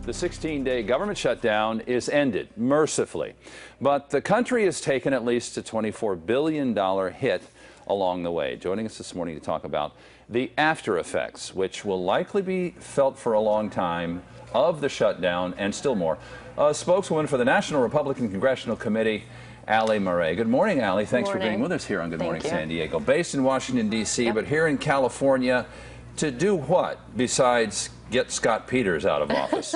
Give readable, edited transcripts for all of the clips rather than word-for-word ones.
The 16-day government shutdown is ended, mercifully. But the country has taken at least a $24 billion hit along the way. Joining us this morning to talk about the after effects, which will likely be felt for a long time, of the shutdown and still more. Spokeswoman for the National Republican Congressional Committee, Alleigh Marré. Good morning, Alleigh. Thanks for being with us here on Good Morning San Diego. Based in Washington, D.C., but here in California, to do what besides get Scott Peters out of office?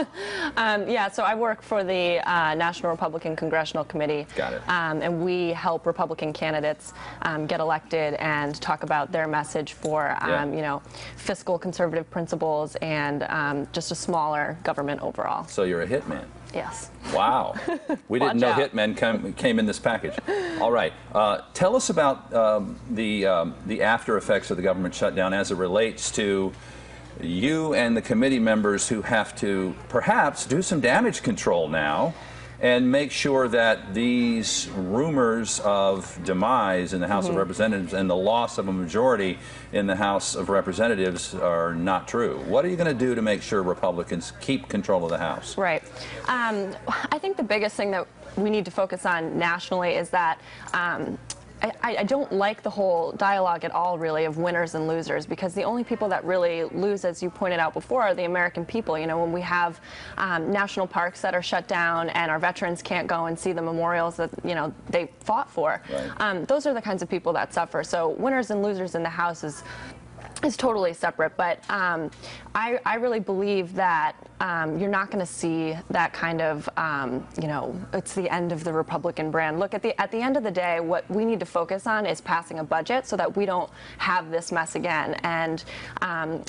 Yeah, so I work for the National Republican Congressional Committee. Got it. And we help Republican candidates get elected and talk about their message for, you know, fiscal conservative principles and just a smaller government overall. So you're a hitman. Yes. Wow. We didn't know hitmen came in this package. All right. Tell us about the after effects of the government shutdown as it relates to you and the committee members who have to perhaps do some damage control now and make sure that these rumors of demise in the House of Representatives and the loss of a majority in the House of Representatives are not true. What are you going to do to make sure Republicans keep control of the House? Right. I think the biggest thing that we need to focus on nationally is that I don't like the whole dialogue at all, really, of winners and losers, because the only people that really lose, as you pointed out before, are the American people. You know, when we have national parks that are shut down and our veterans can't go and see the memorials that, you know, they fought for, those are the kinds of people that suffer. So winners and losers in the House is totally separate, but I really believe that you're not going to see that kind of, you know, it's the end of the Republican brand. Look, at the end of the day, what we need to focus on is passing a budget so that we don't have this mess again, and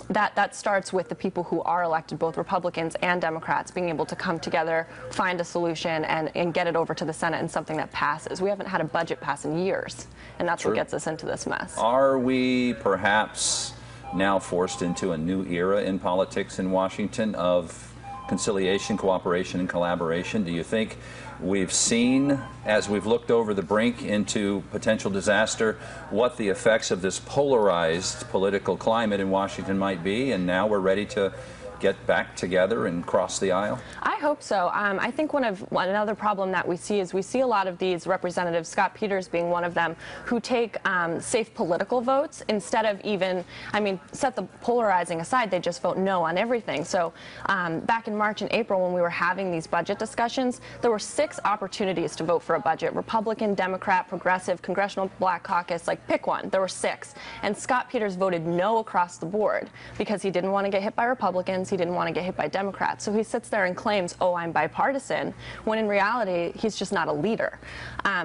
that starts with the people who are elected, both Republicans and Democrats, being able to come together, find a solution, and get it over to the Senate in something that passes. We haven't had a budget pass in years, and that's what gets us into this mess. Are we perhaps now forced into a new era in politics in Washington of conciliation, cooperation, and collaboration? Do you think we've seen, as we've looked over the brink into potential disaster, what the effects of this polarized political climate in Washington might be, and now we're ready to get back together and cross the aisle? I hope so. I think another problem that we see is we see a lot of these representatives, Scott Peters being one of them, who take safe political votes instead of even, I mean, set the polarizing aside, they just vote no on everything. So back in March and April, when we were having these budget discussions, there were 6 opportunities to vote for a budget: Republican, Democrat, Progressive, Congressional Black Caucus, like pick one. There were 6. And Scott Peters voted no across the board because he didn't want to get hit by Republicans. He didn't want to get hit by Democrats. So he sits there and claims, oh, I'm bipartisan, when in reality, he's just not a leader.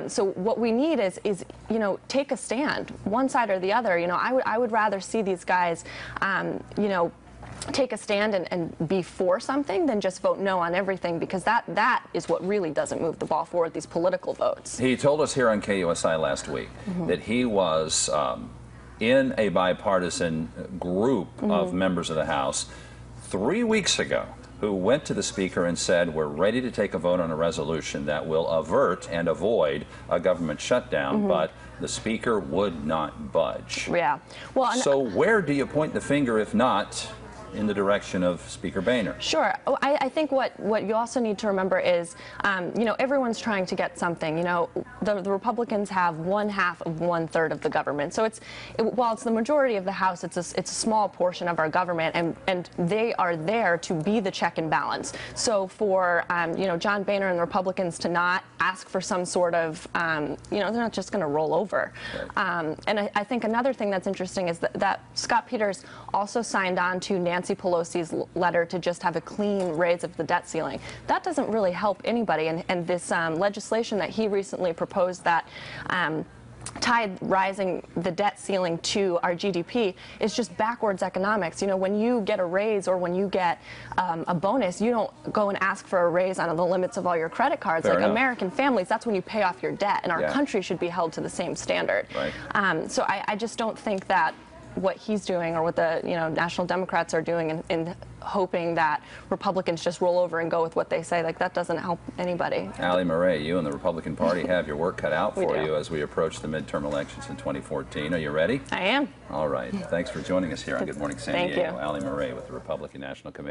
So what we need is, you know, take a stand, one side or the other. You know, I would rather see these guys, you know, take a stand and be for something than just vote no on everything, because that is what really doesn't move the ball forward, these political votes. He told us here on KUSI last week that he was in a bipartisan group of members of the House 3 weeks ago, who went to the Speaker and said, we're ready to take a vote on a resolution that will avert and avoid a government shutdown, but the Speaker would not budge. Yeah. Well, so where do you point the finger, if not in the direction of Speaker Boehner? Sure. I think what you also need to remember is, you know, everyone's trying to get something. You know, the Republicans have 1/2 of 1/3 of the government. So while it's the majority of the House, it's a small portion of our government, and they are there to be the check and balance. So for, you know, John Boehner and the Republicans to not ask for some sort of, you know, they're not just going to roll over. And I think another thing that's interesting is that Scott Peters also signed on to Nancy Pelosi's letter to just have a clean raise of the debt ceiling. That doesn't really help anybody, and this legislation that he recently proposed that tied rising the debt ceiling to our GDP is just backwards economics. You know, when you get a raise or when you get a bonus, you don't go and ask for a raise on the limits of all your credit cards. Fair enough. American families, that's when you pay off your debt, and our country should be held to the same standard. So I just don't think that what he's doing or what the National Democrats are doing in hoping that Republicans just roll over and go with what they say, like, that doesn't help anybody. Alleigh Marré, you and the Republican Party have your work cut out for you as we approach the midterm elections in 2014. Are you ready? I am. All right. Thanks for joining us here on Good Morning San Diego. Thank you. Alleigh Marré with the Republican National Committee.